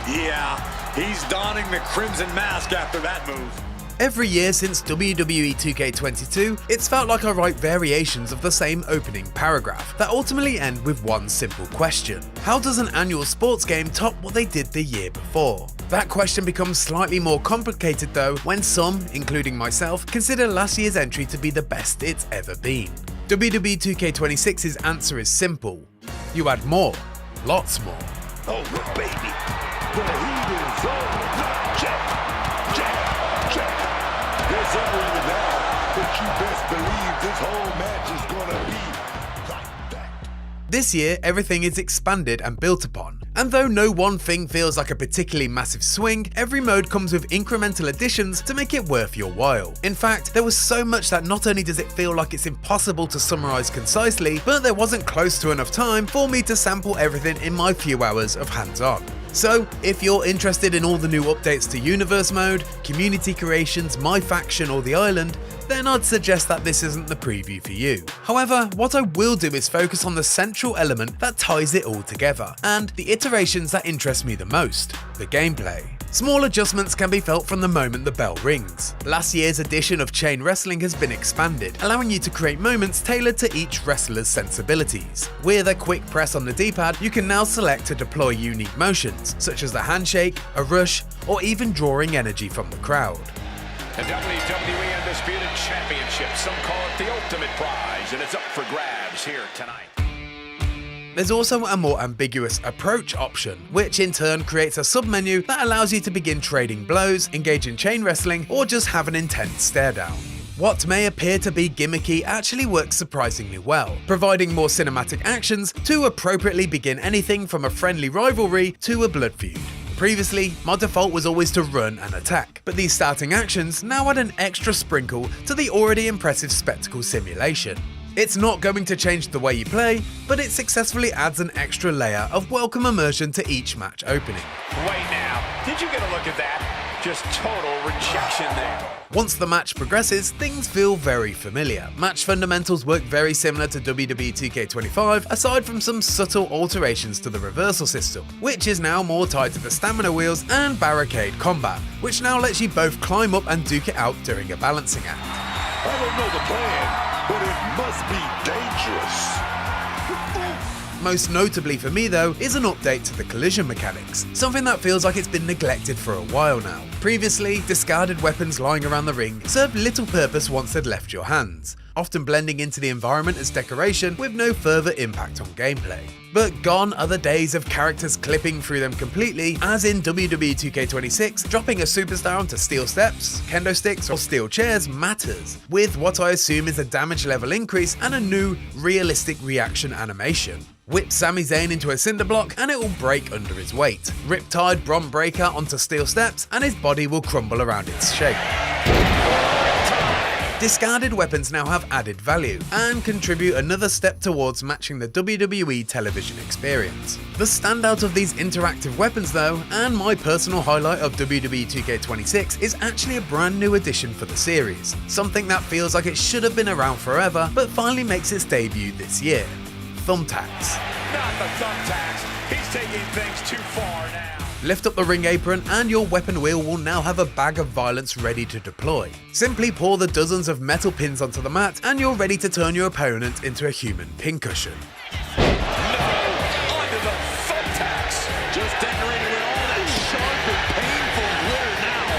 Yeah, he's donning the crimson mask after that move. Every year since WWE 2K22, it's felt like I write variations of the same opening paragraph that ultimately end with one simple question. How does an annual sports game top what they did the year before? That question becomes slightly more complicated though when some, including myself, consider last year's entry to be the best it's ever been. WWE 2K26's answer is simple. You add more. Lots more. Oh, baby. The heat is on. Check, check, check. There's somewhere now, but you best believe this whole match is gonna be like that. This year, everything is expanded and built upon. And though no one thing feels like a particularly massive swing, every mode comes with incremental additions to make it worth your while. In fact, there was so much that not only does it feel like it's impossible to summarize concisely, but there wasn't close to enough time for me to sample everything in my few hours of hands-on. So, if you're interested in all the new updates to Universe Mode, Community Creations, My Faction or The Island, then I'd suggest that this isn't the preview for you. However, what I will do is focus on the central element that ties it all together, and the iterations that interest me the most, the gameplay. Small adjustments can be felt from the moment the bell rings. Last year's edition of Chain Wrestling has been expanded, allowing you to create moments tailored to each wrestler's sensibilities. With a quick press on the D-pad, you can now select to deploy unique motions, such as the handshake, a rush, or even drawing energy from the crowd. The WWE Undisputed Championship, some call it the ultimate prize, and it's up for grabs here tonight. There's also a more ambiguous approach option, which in turn creates a submenu that allows you to begin trading blows, engage in chain wrestling, or just have an intense stare down. What may appear to be gimmicky actually works surprisingly well, providing more cinematic actions to appropriately begin anything from a friendly rivalry to a blood feud. Previously, my default was always to run and attack, but these starting actions now add an extra sprinkle to the already impressive spectacle simulation. It's not going to change the way you play, but it successfully adds an extra layer of welcome immersion to each match opening. Wait now, did you get a look at that? Just total rejection there. Once the match progresses, things feel very familiar. Match fundamentals work very similar to WWE 2K25, aside from some subtle alterations to the reversal system, which is now more tied to the stamina wheels and barricade combat, which now lets you both climb up and duke it out during a balancing act. I don't know the plan, but it must be dangerous. Most notably for me though, is an update to the collision mechanics, something that feels like it's been neglected for a while now. Previously, discarded weapons lying around the ring served little purpose once they'd left your hands, often blending into the environment as decoration with no further impact on gameplay. But gone are the days of characters clipping through them completely, as in WWE 2K26, dropping a superstar onto steel steps, kendo sticks or steel chairs matters, with what I assume is a damage level increase and a new, realistic reaction animation. Whip Sami Zayn into a cinder block and it will break under his weight. Riptide Bron Breakker onto steel steps and his body will crumble around its shape. Discarded weapons now have added value and contribute another step towards matching the WWE television experience. The standout of these interactive weapons though, and my personal highlight of WWE 2K26, is actually a brand new addition for the series, something that feels like it should have been around forever but finally makes its debut this year. Thumbtacks. Not the thumbtacks. He's taking things too far now. Lift up the ring apron and your weapon wheel will now have a bag of violence ready to deploy. Simply pour the dozens of metal pins onto the mat and you're ready to turn your opponent into a human pincushion. No, onto the thumbtacks. Just decorated with all that sharp and painful glitter now.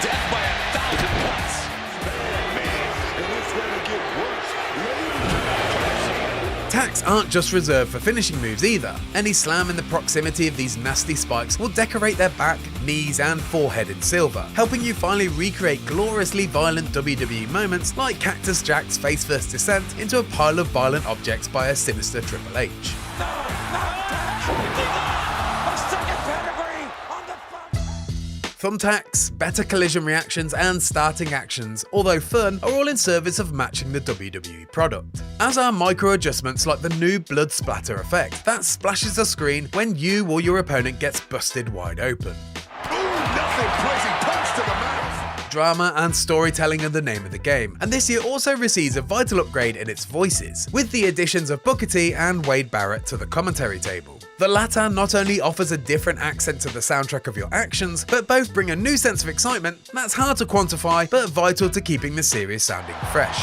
Death by 1,000 cuts. Man, and it's gonna get worse. Tacks aren't just reserved for finishing moves either. Any slam in the proximity of these nasty spikes will decorate their back, knees and forehead in silver, helping you finally recreate gloriously violent WWE moments like Cactus Jack's face-first descent into a pile of violent objects by a sinister Triple H. Thumbtacks, better collision reactions and starting actions, although fun, are all in service of matching the WWE product. As are micro adjustments like the new blood splatter effect that splashes the screen when you or your opponent gets busted wide open. Nothing pleasant punch to the mouth. Drama and storytelling are the name of the game, and this year also receives a vital upgrade in its voices, with the additions of Booker T and Wade Barrett to the commentary table. The latter not only offers a different accent to the soundtrack of your actions, but both bring a new sense of excitement that's hard to quantify but vital to keeping the series sounding fresh.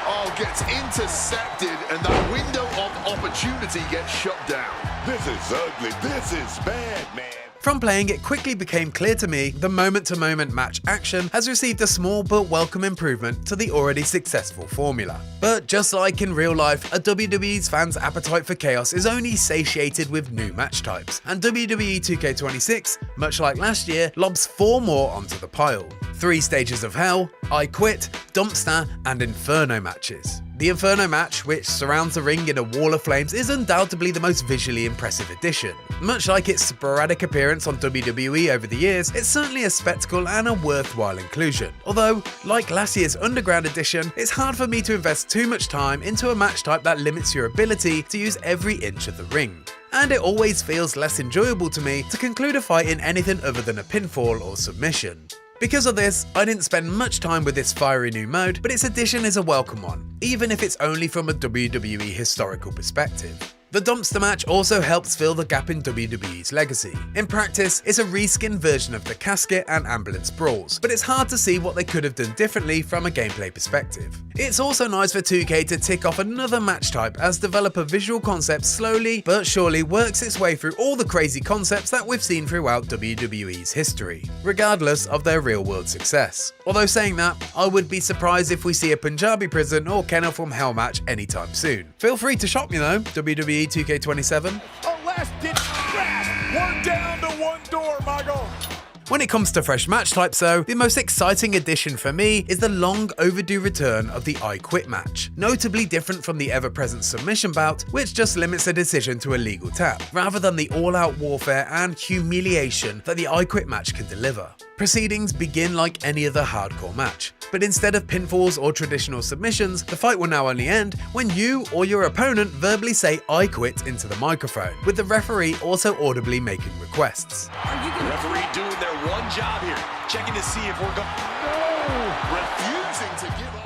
Oh, gets intercepted and that window of opportunity gets shut down. This is ugly. This is bad, man. From playing, it quickly became clear to me the moment-to-moment match action has received a small but welcome improvement to the already successful formula. But just like in real life, a WWE's fans' appetite for chaos is only satiated with new match types, and WWE 2K26, much like last year, lobs 4 more onto the pile. 3 stages of hell, I Quit, Dumpster, and Inferno matches. The Inferno match, which surrounds the ring in a wall of flames, is undoubtedly the most visually impressive addition. Much like its sporadic appearance on WWE over the years, it's certainly a spectacle and a worthwhile inclusion. Although, like last year's Underground edition, it's hard for me to invest too much time into a match type that limits your ability to use every inch of the ring. And it always feels less enjoyable to me to conclude a fight in anything other than a pinfall or submission. Because of this, I didn't spend much time with this fiery new mode, but its addition is a welcome one, even if it's only from a WWE historical perspective. The Dumpster match also helps fill the gap in WWE's legacy. In practice, it's a reskinned version of the Casket and Ambulance brawls, but it's hard to see what they could have done differently from a gameplay perspective. It's also nice for 2K to tick off another match type as developer Visual Concepts slowly but surely works its way through all the crazy concepts that we've seen throughout WWE's history, regardless of their real-world success. Although saying that, I would be surprised if we see a Punjabi prison or Kennel from Hell match anytime soon. Feel free to shop me though, WWE 2K27. A last-ditch grab. We're down to one door, Michael. When it comes to fresh match types though, the most exciting addition for me is the long overdue return of the I Quit match, notably different from the ever-present submission bout, which just limits a decision to a legal tap, rather than the all-out warfare and humiliation that the I Quit match can deliver. Proceedings begin like any other hardcore match, but instead of pinfalls or traditional submissions, the fight will now only end when you or your opponent verbally say I quit into the microphone, with the referee also audibly making requests. Referee doing their one job here, checking to see if we're going. No! Refusing to give up.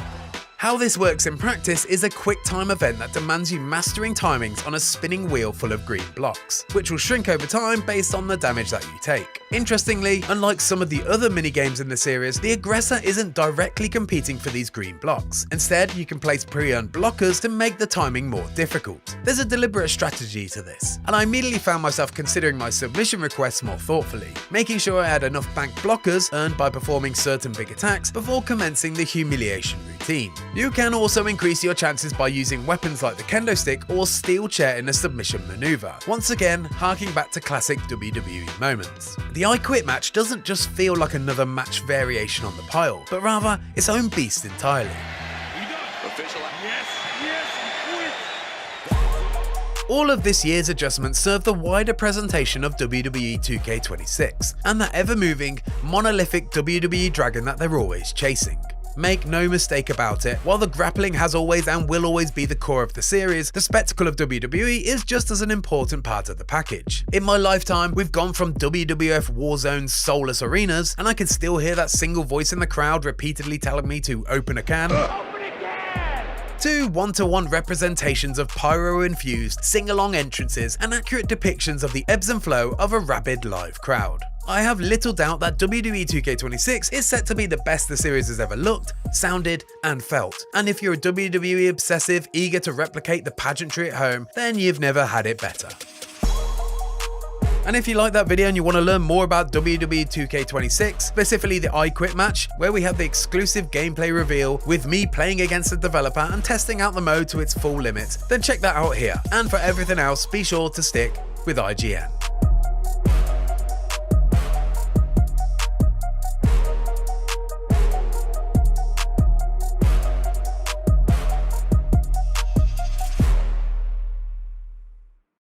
How this works in practice is a quick time event that demands you mastering timings on a spinning wheel full of green blocks, which will shrink over time based on the damage that you take. Interestingly, unlike some of the other minigames in the series, the aggressor isn't directly competing for these green blocks. Instead, you can place pre-earned blockers to make the timing more difficult. There's a deliberate strategy to this, and I immediately found myself considering my submission requests more thoughtfully, making sure I had enough bank blockers earned by performing certain big attacks before commencing the humiliation routine. You can also increase your chances by using weapons like the kendo stick or steel chair in a submission maneuver, once again harking back to classic WWE moments. The I Quit match doesn't just feel like another match variation on the pile, but rather its own beast entirely. Official. All of this year's adjustments serve the wider presentation of WWE 2K26, and that ever-moving, monolithic WWE dragon that they're always chasing. Make no mistake about it, while the grappling has always and will always be the core of the series, the spectacle of WWE is just as an important part of the package. In my lifetime, we've gone from WWF Warzone's soulless arenas, and I can still hear that single voice in the crowd repeatedly telling me to open a can, to one-to-one representations of pyro-infused, sing-along entrances and accurate depictions of the ebbs and flow of a rabid live crowd. I have little doubt that WWE 2K26 is set to be the best the series has ever looked, sounded, and felt. And if you're a WWE obsessive eager to replicate the pageantry at home, then you've never had it better. And if you like that video and you want to learn more about WWE 2K26, specifically the I Quit match, where we have the exclusive gameplay reveal with me playing against the developer and testing out the mode to its full limits, then check that out here. And for everything else, be sure to stick with IGN.